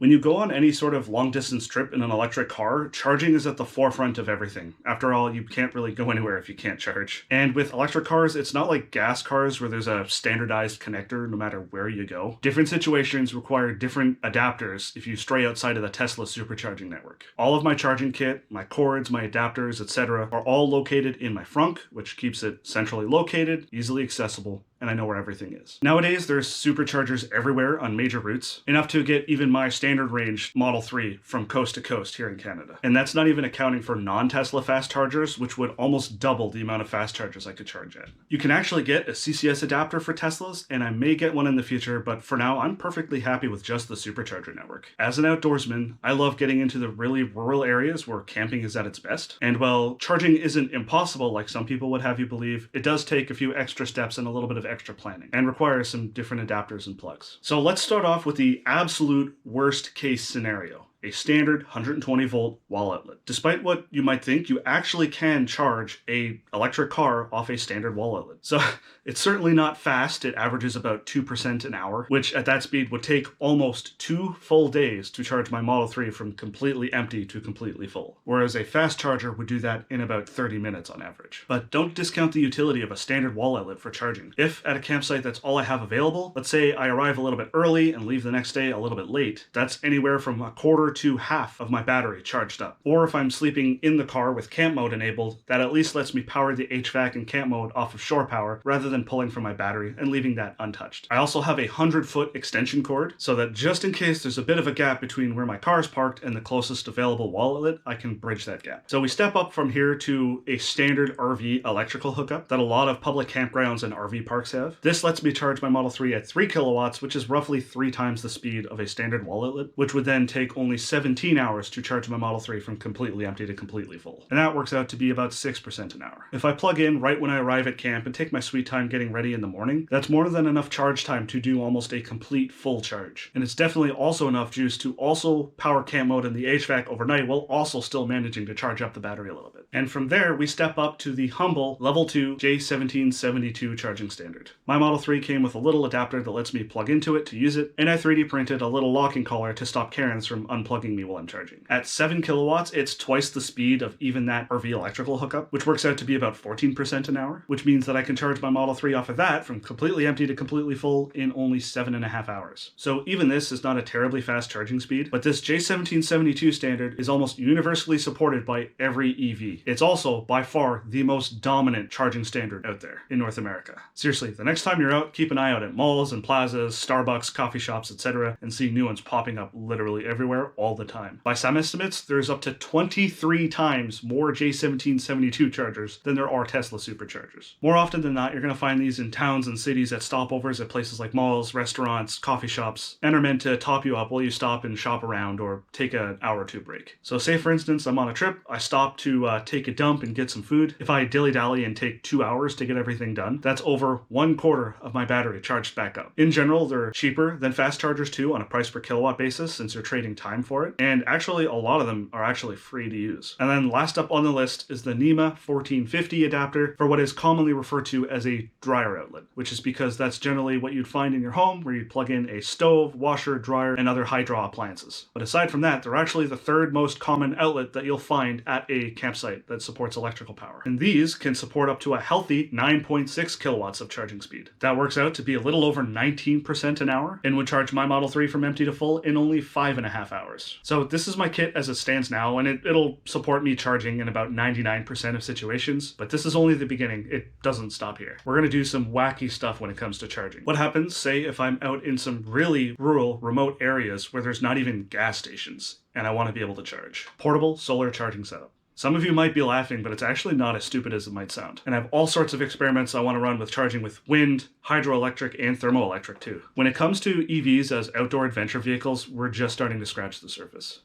When you go on any sort of long distance trip in an electric car, charging is at the forefront of everything. After all, you can't really go anywhere if you can't charge. And with electric cars, it's not like gas cars where there's a standardized connector no matter where you go. Different situations require different adapters if you stray outside of the Tesla supercharging network. All of my charging kit, my cords, my adapters, etc. are all located in my frunk, which keeps it centrally located, easily accessible, and I know where everything is. Nowadays, there's superchargers everywhere on major routes, enough to get even my standard range Model 3 from coast to coast here in Canada. And that's not even accounting for non-Tesla fast chargers, which would almost double the amount of fast chargers I could charge at. You can actually get a CCS adapter for Teslas, and I may get one in the future, but for now, I'm perfectly happy with just the supercharger network. As an outdoorsman, I love getting into the really rural areas where camping is at its best. And while charging isn't impossible like some people would have you believe, it does take a few extra steps and a little bit of extra planning and requires some different adapters and plugs. So let's start off with the absolute worst case scenario. A standard 120 volt wall outlet. Despite what you might think, you actually can charge a electric car off a standard wall outlet. So it's certainly not fast. It averages about 2% an hour, which at that speed would take almost 2 full days to charge my Model 3 from completely empty to completely full. Whereas a fast charger would do that in about 30 minutes on average. But don't discount the utility of a standard wall outlet for charging. If at a campsite that's all I have available, let's say I arrive a little bit early and leave the next day a little bit late, that's anywhere from a quarter to half of my battery charged up. Or if I'm sleeping in the car with camp mode enabled, that at least lets me power the HVAC and camp mode off of shore power rather than pulling from my battery and leaving that untouched. I also have a 100-foot extension cord so that just in case there's a bit of a gap between where my car is parked and the closest available wall outlet, I can bridge that gap. So we step up from here to a standard RV electrical hookup that a lot of public campgrounds and RV parks have. This lets me charge my Model 3 at 3 kilowatts, which is roughly 3 times the speed of a standard wall outlet, which would then take only 17 hours to charge my Model 3 from completely empty to completely full. And that works out to be about 6% an hour. If I plug in right when I arrive at camp and take my sweet time getting ready in the morning, that's more than enough charge time to do almost a complete full charge. And it's definitely also enough juice to also power camp mode and the HVAC overnight while also still managing to charge up the battery a little bit. And from there, we step up to the humble level 2 J1772 charging standard. My Model 3 came with a little adapter that lets me plug into it to use it, and I 3D printed a little locking collar to stop Karens from unplugging me while I'm charging. At 7 kilowatts, it's twice the speed of even that RV electrical hookup, which works out to be about 14% an hour, which means that I can charge my Model 3 off of that from completely empty to completely full in only 7.5 hours. So even this is not a terribly fast charging speed, but this J1772 standard is almost universally supported by every EV. It's also by far the most dominant charging standard out there in North America. Seriously, the next time you're out, keep an eye out at malls and plazas, Starbucks, coffee shops, etc., and see new ones popping up literally everywhere all the time. By some estimates, there's up to 23 times more J1772 chargers than there are Tesla superchargers. More often than not, you're going to find these in towns and cities at stopovers at places like malls, restaurants, coffee shops, and are meant to top you up while you stop and shop around or take an hour or two break. So say for instance, I'm on a trip, I stop to take a dump and get some food. If I dilly-dally and take 2 hours to get everything done, that's over 1/4 of my battery charged back up. In general, they're cheaper than fast chargers too on a price per kilowatt basis since you're trading time for it, and actually a lot of them are actually free to use. And then last up on the list is the NEMA 1450 adapter for what is commonly referred to as a dryer outlet, which is because that's generally what you'd find in your home where you'd plug in a stove, washer, dryer, and other high-draw appliances. But aside from that, they're actually the third most common outlet that you'll find at a campsite that supports electrical power. And these can support up to a healthy 9.6 kilowatts of charging speed. That works out to be a little over 19% an hour and would charge my Model 3 from empty to full in only 5.5 hours. So this is my kit as it stands now, and it'll support me charging in about 99% of situations, but this is only the beginning. It doesn't stop here. We're going to do some wacky stuff when it comes to charging. What happens, say, if I'm out in some really rural, remote areas where there's not even gas stations, and I want to be able to charge? Portable solar charging setup. Some of you might be laughing, but it's actually not as stupid as it might sound. And I have all sorts of experiments I want to run with charging with wind, hydroelectric, and thermoelectric too. When it comes to EVs as outdoor adventure vehicles, we're just starting to scratch the surface.